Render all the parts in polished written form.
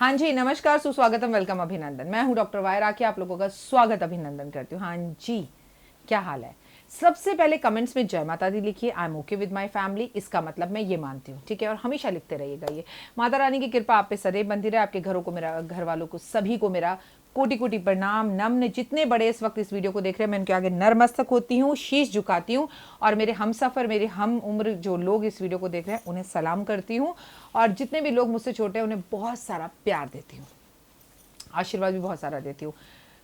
हाँ जी, नमस्कार, सुस्वागतम, वेलकम, अभिनंदन। मैं हूं डॉक्टर वाय राखी, आप लोगों का स्वागत अभिनंदन करती हूँ। हाँ जी, क्या हाल है? सबसे पहले कमेंट्स में जय माता दी लिखिए। I am okay with my family, इसका मतलब मैं ये मानती हूँ, ठीक है। और हमेशा लिखते रहिएगा ये। माता रानी की कृपा आप पे सदैव बंधी रहे, आपके घरों को मेरा, घर वालों को, सभी को मेरा कोटि कोटि प्रणाम। नम्न जितने बड़े इस वक्त इस वीडियो को देख रहे हैं, मैं उनके आगे नरमस्तक होती हूँ, शीश झुकाती हूँ। और मेरे हम सफ़र, मेरे हम उम्र जो लोग इस वीडियो को देख रहे हैं, उन्हें सलाम करती हूँ। और जितने भी लोग मुझसे छोटे हैं, उन्हें बहुत सारा प्यार देती हूँ, आशीर्वाद भी बहुत सारा देती हूँ।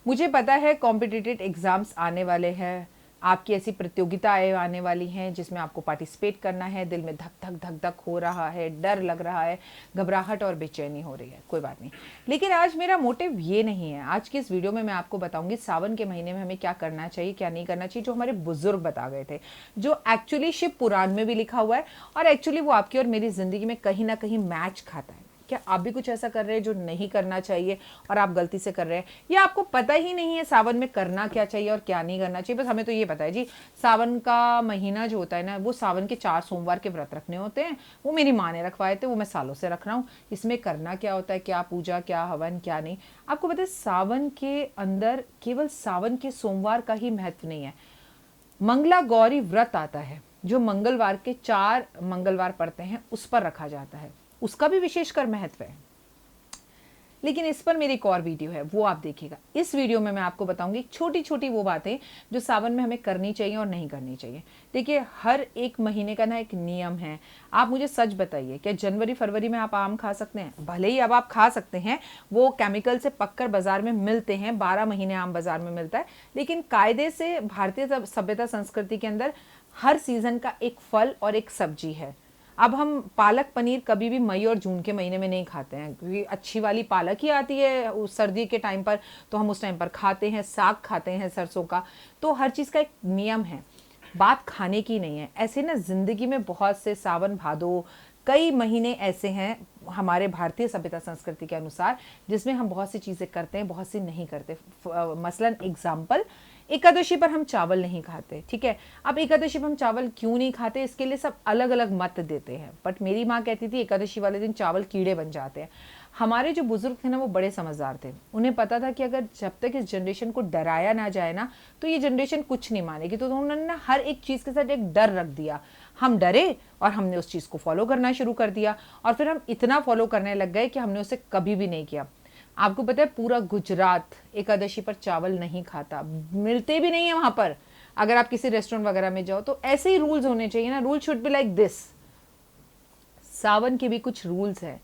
मुझे पता है कॉम्पिटिटिव एग्ज़ाम्स आने वाले हैं, आपकी ऐसी प्रतियोगिताएं आने वाली हैं जिसमें आपको पार्टिसिपेट करना है। दिल में धक धक धक धक हो रहा है, डर लग रहा है, घबराहट और बेचैनी हो रही है। कोई बात नहीं, लेकिन आज मेरा मोटिव ये नहीं है। आज की इस वीडियो में मैं आपको बताऊंगी सावन के महीने में हमें क्या करना चाहिए, क्या नहीं करना चाहिए, जो हमारे बुजुर्ग बता गए थे, जो एक्चुअली शिव पुराण में भी लिखा हुआ है और एक्चुअली वो आपकी और मेरी ज़िंदगी में कहीं ना कहीं मैच खाता है। क्या आप भी कुछ ऐसा कर रहे हैं जो नहीं करना चाहिए और आप गलती से कर रहे हैं, या आपको पता ही नहीं है सावन में करना क्या चाहिए और क्या नहीं करना चाहिए? बस हमें तो ये पता है जी, सावन का महीना जो होता है ना, वो सावन के 4 सोमवार के व्रत रखने होते हैं। वो मेरी माँ ने रखवाए थे, वो मैं सालों से रख रहा हूँ। इसमें करना क्या होता है, क्या पूजा, क्या हवन, क्या नहीं, आपको पता है। सावन के अंदर केवल सावन के सोमवार का ही महत्व नहीं है। मंगला गौरी व्रत आता है, जो मंगलवार के 4 मंगलवार पड़ते हैं उस पर रखा जाता है, उसका भी विशेषकर महत्व है। लेकिन इस पर मेरी एक और वीडियो है, वो आप देखिएगा। इस वीडियो में मैं आपको बताऊंगी छोटी छोटी वो बातें जो सावन में हमें करनी चाहिए और नहीं करनी चाहिए। देखिए, हर एक महीने का ना एक नियम है। आप मुझे सच बताइए, क्या जनवरी फरवरी में आप आम खा सकते हैं? भले ही अब आप खा सकते हैं, वो केमिकल से पककर बाजार में मिलते हैं, 12 महीने आम बाजार में मिलता है। लेकिन कायदे से भारतीय सभ्यता संस्कृति के अंदर हर सीजन का एक फल और एक सब्जी है। अब हम पालक पनीर कभी भी मई और जून के महीने में नहीं खाते हैं, क्योंकि अच्छी वाली पालक ही आती है उस सर्दी के टाइम पर, तो हम उस टाइम पर खाते हैं। साग खाते हैं सरसों का। तो हर चीज़ का एक नियम है, बात खाने की नहीं है। ऐसे ना जिंदगी में बहुत से सावन भादो कई महीने ऐसे हैं हमारे भारतीय सभ्यता संस्कृति के अनुसार, जिसमें हम बहुत सी चीज़ें करते हैं, बहुत सी नहीं करते। मसलन एग्जाम्पल, एकादशी पर हम चावल नहीं खाते, ठीक है। अब एकादशी पर हम चावल क्यों नहीं खाते, इसके लिए सब अलग अलग मत देते हैं। बट मेरी माँ कहती थी एकादशी वाले दिन चावल कीड़े बन जाते हैं। हमारे जो बुजुर्ग थे ना, वो बड़े समझदार थे। उन्हें पता था कि अगर जब तक इस जनरेशन को डराया ना जाए ना, तो ये जनरेशन कुछ नहीं मानेगी। तो उन्होंने ना हर एक चीज़ के साथ एक डर रख दिया। हम डरे और हमने उस चीज़ को फॉलो करना शुरू कर दिया, और फिर हम इतना फॉलो करने लग गए कि हमने उसे कभी भी नहीं किया। आपको पता है, पूरा गुजरात एकादशी पर चावल नहीं खाता, मिलते भी नहीं है वहां पर। अगर आप किसी रेस्टोरेंट वगैरह में जाओ तो ऐसे ही रूल्स होने चाहिए ना, rule should be like this. सावन के भी कुछ रूल्स हैं,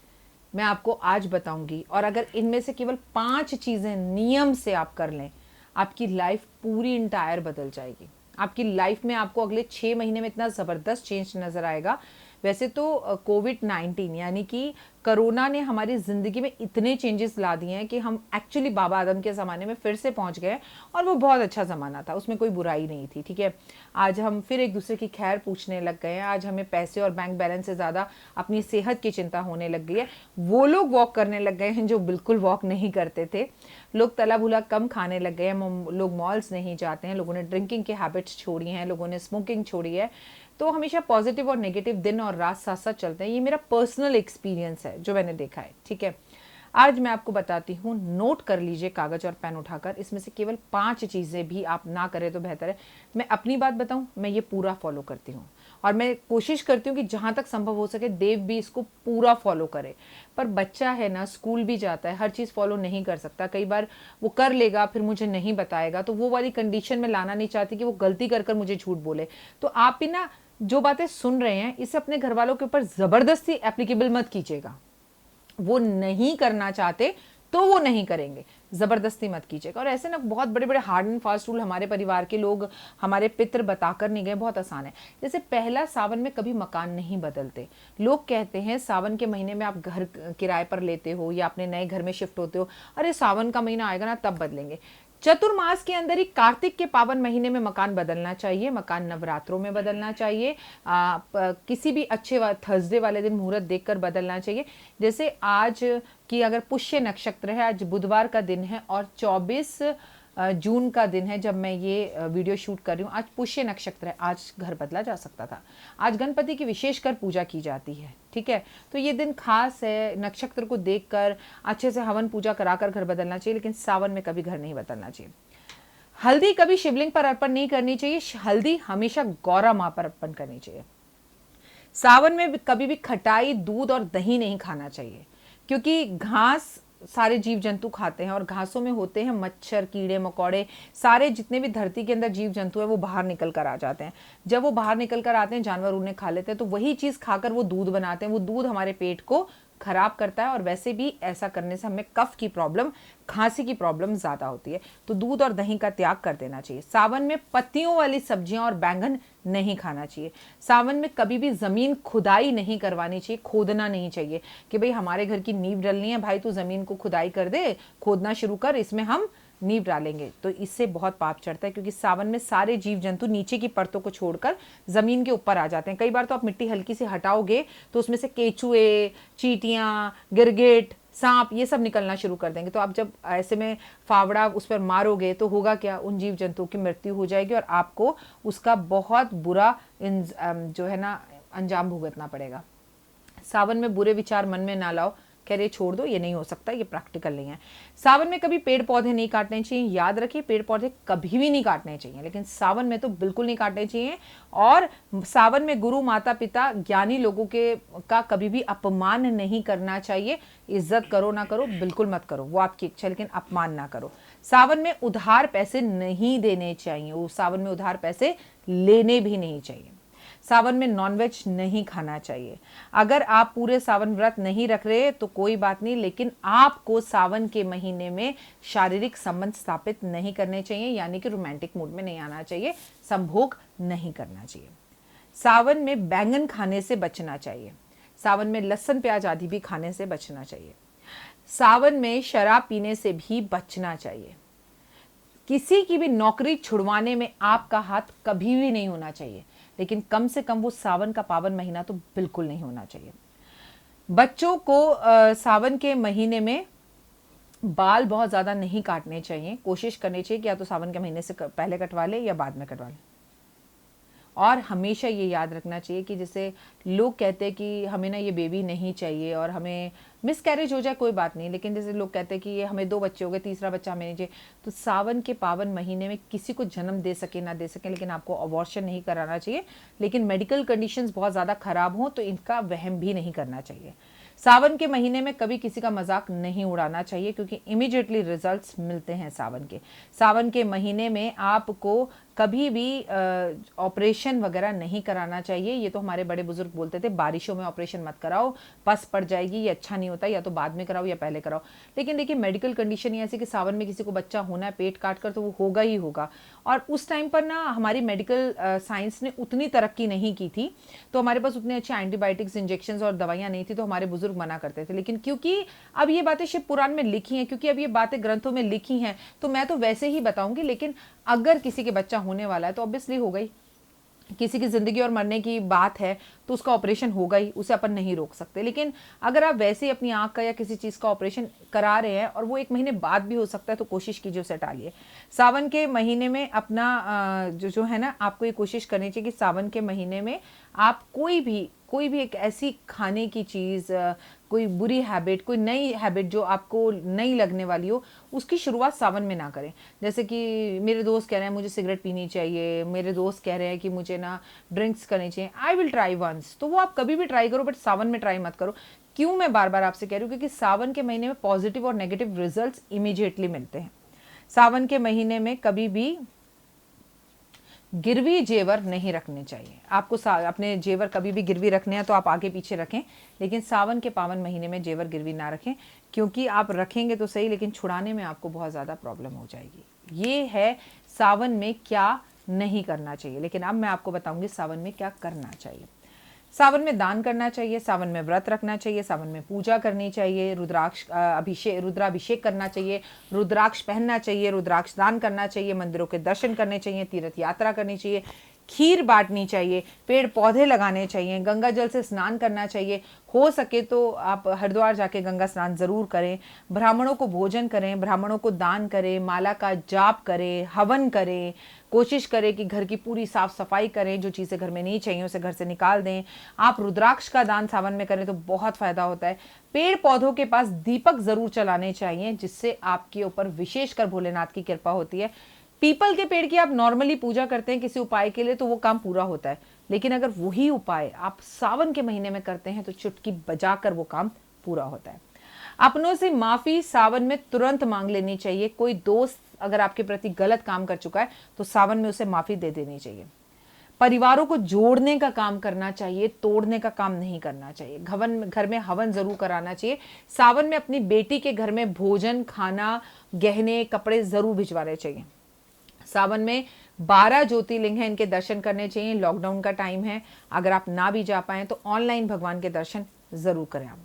मैं आपको आज बताऊंगी। और अगर इनमें से केवल 5 चीजें नियम से आप कर लें, आपकी लाइफ पूरी इंटायर बदल जाएगी। आपकी लाइफ में आपको अगले 6 महीने में इतना ज़बरदस्त चेंज नज़र आएगा। वैसे तो कोविड-19 यानी कि कोरोना ने हमारी ज़िंदगी में इतने चेंजेस ला दिए हैं कि हम एक्चुअली बाबा आदम के ज़माने में फिर से पहुंच गए। और वो बहुत अच्छा ज़माना था, उसमें कोई बुराई नहीं थी, ठीक है। आज हम फिर एक दूसरे की खैर पूछने लग गए हैं। आज हमें पैसे और बैंक बैलेंस से ज़्यादा अपनी सेहत की चिंता होने लग गई है। वो लोग वॉक करने लग गए हैं जो बिल्कुल वॉक नहीं करते थे। लोग तला भुला कम खाने लग गए हैं, लोग मॉल्स नहीं जाते हैं, लोगों ने ड्रिंकिंग की हैबिट्स छोड़ी हैं, लोगों ने स्मोकिंग छोड़ी है। तो हमेशा पॉजिटिव और नेगेटिव दिन और रात साथ साथ चलते हैं। ये मेरा पर्सनल एक्सपीरियंस है जो मैंने देखा है, ठीक है। आज मैं आपको बताती हूँ, नोट कर लीजिए कागज और पेन उठाकर। इसमें से केवल 5 चीज़ें भी आप ना करें तो बेहतर है। मैं अपनी बात बताऊँ, मैं ये पूरा फॉलो करती हूँ और मैं कोशिश करती हूँ कि जहाँ तक संभव हो सके देव भी इसको पूरा फॉलो करे। पर बच्चा है ना, स्कूल भी जाता है, हर चीज़ फॉलो नहीं कर सकता। कई बार वो कर लेगा फिर मुझे नहीं बताएगा, तो वो वाली कंडीशन में लाना नहीं चाहती कि वो गलती कर कर मुझे झूठ बोले। तो आप भी ना जो बातें सुन रहे हैं, इसे अपने घर वालों के ऊपर ज़बरदस्ती एप्लीकेबल मत कीजिएगा। वो नहीं करना चाहते तो वो नहीं करेंगे, जबरदस्ती मत कीजिएगा। और ऐसे ना बहुत बड़े बड़े हार्ड एंड फास्ट रूल हमारे परिवार के लोग, हमारे पितर बताकर नहीं गए। बहुत आसान है। जैसे पहला, सावन में कभी मकान नहीं बदलते। लोग कहते हैं सावन के महीने में आप घर किराए पर लेते हो या अपने नए घर में शिफ्ट होते हो, अरे सावन का महीना आएगा ना तब बदलेंगे। चतुर्मास के अंदर ही कार्तिक के पावन महीने में मकान बदलना चाहिए। मकान नवरात्रों में बदलना चाहिए। किसी भी अच्छे थर्सडे वाले दिन मुहूर्त देखकर बदलना चाहिए। जैसे आज की अगर पुष्य नक्षत्र है, आज बुधवार का दिन है और 24 जून का दिन है जब मैं ये वीडियो शूट कर रही हूँ। आज पुष्य नक्षत्र है, आज घर बदला जा सकता था। आज गणपति की विशेषकर पूजा की जाती है, ठीक है। तो ये दिन खास है, नक्षत्र को देखकर अच्छे से हवन पूजा कराकर घर बदलना चाहिए, लेकिन सावन में कभी घर नहीं बदलना चाहिए। हल्दी कभी शिवलिंग पर अर्पण नहीं करनी चाहिए, हल्दी हमेशा गौरा माँ पर अर्पण करनी चाहिए। सावन में कभी भी खटाई, दूध और दही नहीं खाना चाहिए, क्योंकि घास सारे जीव जंतु खाते हैं और घासों में होते हैं मच्छर, कीड़े मकोड़े, सारे जितने भी धरती के अंदर जीव जंतु है वो बाहर निकल कर आ जाते हैं। जब वो बाहर निकल कर आते हैं, जानवर उन्हें खा लेते हैं, तो वही चीज़ खाकर वो दूध बनाते हैं। वो दूध हमारे पेट को खराब करता है और वैसे भी ऐसा करने से हमें कफ की प्रॉब्लम, खांसी की प्रॉब्लम ज़्यादा होती है। तो दूध और दही का त्याग कर देना चाहिए। सावन में पत्तियों वाली सब्जियां और बैंगन नहीं खाना चाहिए। सावन में कभी भी ज़मीन खुदाई नहीं करवानी चाहिए, खोदना नहीं चाहिए कि भाई हमारे घर की नींव डलनी है, भाई तू ज़मीन को खुदाई कर दे, खोदना शुरू कर, इसमें हम नींव डालेंगे। तो इससे बहुत पाप चढ़ता है, क्योंकि सावन में सारे जीव जंतु नीचे की परतों को छोड़कर जमीन के ऊपर आ जाते हैं। कई बार तो आप मिट्टी हल्की से हटाओगे तो उसमें से केचुए, चींटियां, गिरगिट, सांप, ये सब निकलना शुरू कर देंगे। तो आप जब ऐसे में फावड़ा उस पर मारोगे तो होगा क्या, उन जीव जंतुओं की मृत्यु हो जाएगी और आपको उसका बहुत बुरा जो है ना अंजाम भुगतना पड़ेगा। सावन में बुरे विचार मन में ना लाओ, कह रहे छोड़ दो, ये नहीं हो सकता, ये प्रैक्टिकल नहीं है। सावन में कभी पेड़ पौधे नहीं काटने चाहिए। याद रखिए, पेड़ पौधे कभी भी नहीं काटने चाहिए, लेकिन सावन में तो बिल्कुल नहीं काटने चाहिए। और सावन में गुरु, माता पिता, ज्ञानी लोगों के का कभी भी अपमान नहीं करना चाहिए। इज्जत करो ना करो, बिल्कुल मत करो, वो आपकी इच्छा, लेकिन अपमान ना करो। सावन में उधार पैसे नहीं देने चाहिए, वो सावन में उधार पैसे लेने भी नहीं चाहिए। सावन में नॉनवेज नहीं खाना चाहिए। अगर आप पूरे सावन व्रत नहीं रख रहे तो कोई बात नहीं, लेकिन आपको सावन के महीने में शारीरिक संबंध स्थापित नहीं करने चाहिए, यानी कि रोमांटिक मूड में नहीं आना चाहिए, संभोग नहीं करना चाहिए। सावन में बैंगन खाने से बचना चाहिए। सावन में लहसुन प्याज आदि भी खाने से बचना चाहिए। सावन में शराब पीने से भी बचना चाहिए। किसी की भी नौकरी छुड़वाने में आपका हाथ कभी भी नहीं होना चाहिए, लेकिन कम से कम वो सावन का पावन महीना तो बिल्कुल नहीं होना चाहिए। बच्चों को सावन के महीने में बाल बहुत ज़्यादा नहीं काटने चाहिए। कोशिश करनी चाहिए कि या तो सावन के महीने से पहले कटवा ले या बाद में कटवा ले। और हमेशा ये याद रखना चाहिए कि जैसे लोग कहते हैं कि हमें ना ये बेबी नहीं चाहिए और हमें मिसकैरेज हो जाए कोई बात नहीं, लेकिन जैसे लोग कहते हैं कि ये हमें 2 बच्चे हो गए, तीसरा बच्चा हमें नहीं चाहिए। तो सावन के पावन महीने में किसी को जन्म दे सके ना दे सके, लेकिन आपको अबॉर्शन नहीं कराना चाहिए। लेकिन मेडिकल कंडीशंस बहुत ज़्यादा ख़राब हों तो इनका वहम भी नहीं करना चाहिए। सावन के महीने में कभी किसी का मजाक नहीं उड़ाना चाहिए, क्योंकि इमीडिएटली रिजल्ट्स मिलते हैं सावन के। सावन के महीने में आपको कभी भी ऑपरेशन वगैरह नहीं कराना चाहिए। ये तो हमारे बड़े बुजुर्ग बोलते थे, बारिशों में ऑपरेशन मत कराओ, पस पड़ जाएगी, ये अच्छा नहीं होता, या तो बाद में कराओ या पहले कराओ। लेकिन देखिए, मेडिकल कंडीशन ये ऐसी कि सावन में किसी को बच्चा होना है पेट काट कर, तो वो होगा ही होगा। और उस टाइम पर ना हमारी मेडिकल साइंस ने उतनी तरक्की नहीं की थी, तो हमारे पास उतने अच्छे एंटीबायोटिक्स, इंजेक्शन और दवाइयाँ नहीं थी, तो हमारे बुजुर्ग मना करते थे। लेकिन क्योंकि अब ये बातें शिव पुराण में लिखी हैं, क्योंकि अब ये बातें ग्रंथों में लिखी हैं, तो मैं तो वैसे ही बताऊंगी। लेकिन अगर किसी के बच्चा होने वाला है तो ऑब्वियसली हो गई, किसी की जिंदगी और मरने की बात है तो उसका ऑपरेशन होगा ही, उसे अपन नहीं रोक सकते। लेकिन अगर आप वैसे ही अपनी आंख का या किसी चीज़ का ऑपरेशन करा रहे हैं और वो 1 महीने बाद भी हो सकता है, तो कोशिश कीजिए उसे टालिए। सावन के महीने में अपना जो है ना, आपको ये कोशिश करनी चाहिए कि सावन के महीने में आप कोई भी एक ऐसी खाने की चीज़, कोई बुरी हैबिट, कोई नई हैबिट जो आपको नई लगने वाली हो, उसकी शुरुआत सावन में ना करें। जैसे कि मेरे दोस्त कह रहे हैं मुझे सिगरेट पीनी चाहिए, मेरे दोस्त कह रहे हैं कि मुझे ना ड्रिंक्स करनी चाहिए, आई विल ट्राई वंस, तो वो आप कभी भी ट्राई करो, बट सावन में ट्राई मत करो। क्यों मैं बार बार आपसे कह रही हूँ, क्योंकि सावन के महीने में पॉजिटिव और नेगेटिव रिजल्ट्स इमीडिएटली मिलते हैं। सावन के महीने में कभी भी गिरवी जेवर नहीं रखने चाहिए। आपको अपने जेवर कभी भी गिरवी रखने हैं तो आप आगे पीछे रखें, लेकिन सावन के पावन महीने में जेवर गिरवी ना रखें, क्योंकि आप रखेंगे तो सही, लेकिन छुड़ाने में आपको बहुत ज़्यादा प्रॉब्लम हो जाएगी। ये है सावन में क्या नहीं करना चाहिए। लेकिन अब मैं आपको बताऊंगी सावन में क्या करना चाहिए। सावन में दान करना चाहिए, सावन में व्रत रखना चाहिए, सावन में पूजा करनी चाहिए, रुद्राभिषेक करना चाहिए, रुद्राक्ष पहनना चाहिए, रुद्राक्ष दान करना चाहिए, मंदिरों के दर्शन करने चाहिए, तीर्थ यात्रा करनी चाहिए। खीर बांटनी चाहिए, पेड़ पौधे लगाने चाहिए, गंगा जल से स्नान करना चाहिए। हो सके तो आप हरिद्वार जाके गंगा स्नान ज़रूर करें, ब्राह्मणों को भोजन करें, ब्राह्मणों को दान करें, माला का जाप करें, हवन करें, कोशिश करें कि घर की पूरी साफ सफाई करें, जो चीज़ें घर में नहीं चाहिए उसे घर से निकाल दें। आप रुद्राक्ष का दान सावन में करें तो बहुत फ़ायदा होता है। पेड़ पौधों के पास दीपक ज़रूर चलाने चाहिए, जिससे आपके ऊपर विशेषकर भोलेनाथ की कृपा होती है। पीपल के पेड़ की आप नॉर्मली पूजा करते हैं किसी उपाय के लिए तो वो काम पूरा होता है, लेकिन अगर वही उपाय आप सावन के महीने में करते हैं तो चुटकी बजाकर वो काम पूरा होता है। अपनों से माफी सावन में तुरंत मांग लेनी चाहिए। कोई दोस्त अगर आपके प्रति गलत काम कर चुका है तो सावन में उसे माफी दे देनी चाहिए। परिवारों को जोड़ने का काम करना चाहिए, तोड़ने का काम नहीं करना चाहिए। घर में हवन जरूर कराना चाहिए। सावन में अपनी बेटी के घर में भोजन, खाना, गहने, कपड़े जरूर भिजवाने चाहिए। सावन में 12 ज्योतिर्लिंग हैं, इनके दर्शन करने चाहिए। लॉकडाउन का टाइम है, अगर आप ना भी जा पाएं तो ऑनलाइन भगवान के दर्शन जरूर करें। आप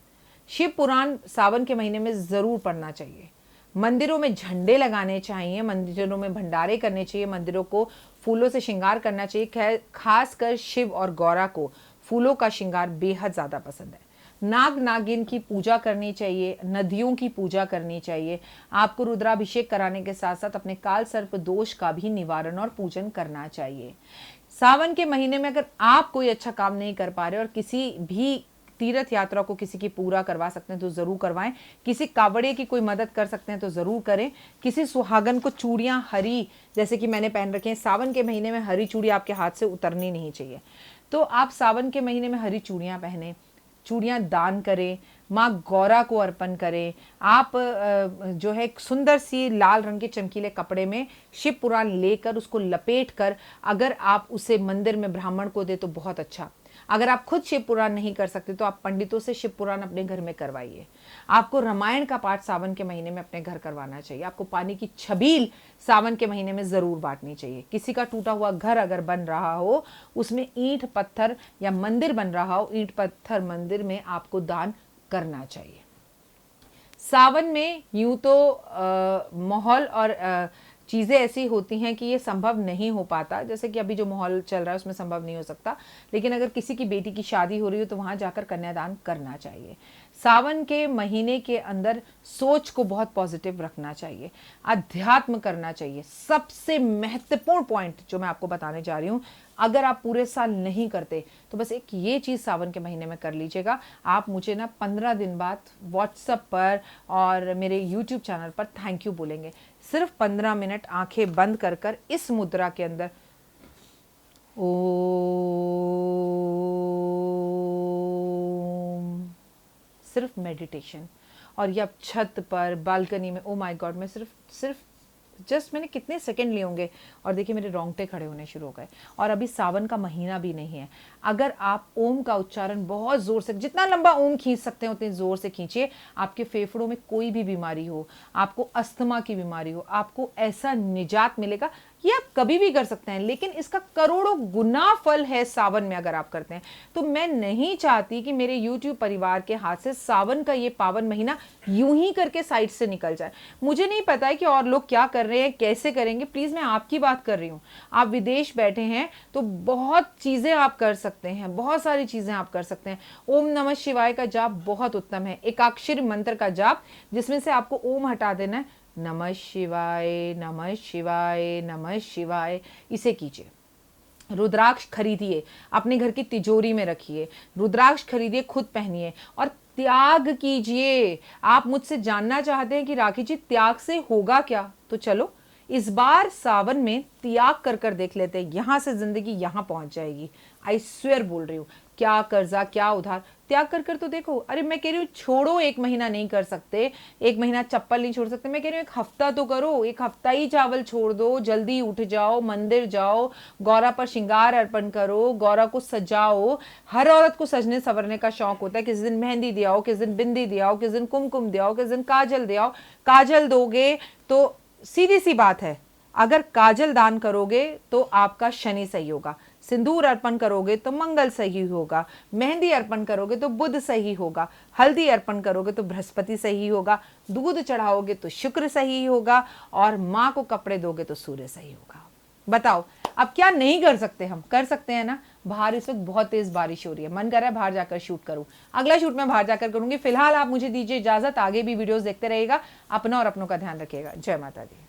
शिव पुराण सावन के महीने में जरूर पढ़ना चाहिए। मंदिरों में झंडे लगाने चाहिए, मंदिरों में भंडारे करने चाहिए, मंदिरों को फूलों से श्रृंगार करना चाहिए। खासकर शिव और गौरा को फूलों का श्रृंगार बेहद ज़्यादा पसंद है। नाग नागिन की पूजा करनी चाहिए, नदियों की पूजा करनी चाहिए। आपको रुद्राभिषेक कराने के साथ साथ अपने काल सर्प दोष का भी निवारण और पूजन करना चाहिए। सावन के महीने में अगर आप कोई अच्छा काम नहीं कर पा रहे और किसी भी तीर्थ यात्रा को किसी की पूरा करवा सकते हैं तो जरूर करवाएं। किसी कावड़िए की कोई मदद कर सकते हैं तो जरूर करें। किसी सुहागन को चूड़ियां हरी, जैसे कि मैंने पहन रखी हैं, सावन के महीने में हरी चूड़ी आपके हाथ से उतरनी नहीं चाहिए, तो आप सावन के महीने में हरी चूड़ियां पहने, चूड़ियां दान करें, माँ गौरा को अर्पण करें। आप जो है सुंदर सी लाल रंग के चमकीले कपड़े में शिव पुराण लेकर उसको लपेट कर अगर आप उसे मंदिर में ब्राह्मण को दे तो बहुत अच्छा। अगर आप खुद शिव पुराण नहीं कर सकते तो आप पंडितों से शिव पुराण अपने घर में करवाइए। आपको रामायण का पाठ सावन के महीने में अपने घर करवाना चाहिए। आपको पानी की छबील सावन के महीने में जरूर बांटनी चाहिए। किसी का टूटा हुआ घर अगर बन रहा हो, उसमें ईंट पत्थर या मंदिर बन रहा हो, ईंट पत्थर मंदिर में आपको दान करना चाहिए। सावन में यूं तो माहौल और चीज़ें ऐसी होती हैं कि ये संभव नहीं हो पाता, जैसे कि अभी जो माहौल चल रहा है उसमें संभव नहीं हो सकता, लेकिन अगर किसी की बेटी की शादी हो रही हो तो वहाँ जाकर कन्यादान करना चाहिए। सावन के महीने के अंदर सोच को बहुत पॉजिटिव रखना चाहिए, अध्यात्म करना चाहिए। सबसे महत्वपूर्ण पॉइंट जो मैं आपको बताने जा रही हूँ, अगर आप पूरे साल नहीं करते तो बस एक ये चीज़ सावन के महीने में कर लीजिएगा। आप मुझे ना 15 दिन बाद व्हाट्सएप पर और मेरे यूट्यूब चैनल पर थैंक यू बोलेंगे। सिर्फ 15 मिनट आंखें बंद कर कर इस मुद्रा के अंदर ओम, सिर्फ मेडिटेशन। और ये आप छत पर, बालकनी में, ओ माय गॉड, मैं सिर्फ जस्ट मैंने कितने सेकंड लिए होंगे और देखिए मेरे रोंगटे खड़े होने शुरू हो गए। और अभी सावन का महीना भी नहीं है। अगर आप ओम का उच्चारण बहुत जोर से, जितना लंबा ओम खींच सकते हैं उतनी जोर से खींचिए। आपके फेफड़ों में कोई भी बीमारी हो, आपको अस्थमा की बीमारी हो, आपको ऐसा निजात मिलेगा। ये आप कभी भी कर सकते हैं, लेकिन इसका करोड़ों गुना फल है सावन में अगर आप करते हैं। तो मैं नहीं चाहती कि मेरे YouTube परिवार के हाथ से सावन का ये पावन महीना यूं ही करके साइड से निकल जाए। मुझे नहीं पता है कि और लोग क्या कर रहे हैं, कैसे करेंगे। प्लीज मैं आपकी बात कर रही हूँ। आप विदेश बैठे हैं तो बहुत चीजें आप कर सकते हैं, बहुत सारी चीजें आप कर सकते हैं। ओम नमः शिवाय का जाप बहुत उत्तम है। एकाक्षरी मंत्र का जाप जिसमें से आपको ओम हटा देना है, नमः शिवाय नमः शिवाय नमः शिवाय, इसे कीजिए। रुद्राक्ष खरीदिए, अपने घर की तिजोरी में रखिए। रुद्राक्ष खरीदिए, खुद पहनिए और त्याग कीजिए। आप मुझसे जानना चाहते हैं कि राखी जी त्याग से होगा क्या, तो चलो इस बार सावन में त्याग कर कर देख लेते हैं। यहां से जिंदगी यहां पहुंच जाएगी। आई स्वेयर बोल रही हूँ। क्या कर्जा, क्या उधार, त्याग कर कर तो देखो। अरे मैं कह रही हूँ छोड़ो, 1 महीना नहीं कर सकते, 1 महीना चप्पल नहीं छोड़ सकते, मैं कह रही हूँ 1 हफ्ता तो करो। 1 हफ्ता ही चावल छोड़ दो, जल्दी उठ जाओ, मंदिर जाओ, गौरा पर श्रृंगार अर्पण करो, गौरा को सजाओ। हर औरत को सजने संवरने का शौक होता है। किस दिन मेहंदी दियाओ, किस दिन बिंदी दियाओ, किस दिन कुमकुम दियाओ, किस दिन काजल दियाओ। काजल दोगे तो सीधी सी बात है, अगर काजल दान करोगे तो आपका शनि सही होगा, सिंदूर अर्पण करोगे तो मंगल सही होगा, मेहंदी अर्पण करोगे तो बुध सही होगा, हल्दी अर्पण करोगे तो बृहस्पति सही होगा, दूध चढ़ाओगे तो शुक्र सही होगा और माँ को कपड़े दोगे तो सूर्य सही होगा। बताओ अब क्या नहीं कर सकते, हम कर सकते हैं ना। बाहर इस वक्त बहुत तेज बारिश हो रही है, मन कर रहा है बाहर जाकर शूट करूं। अगला शूट मैं बाहर जाकर करूंगी। फिलहाल आप मुझे दीजिए इजाजत, आगे भी वीडियोस देखते रहिएगा, अपना और अपनों का ध्यान रखिएगा। जय माता दी।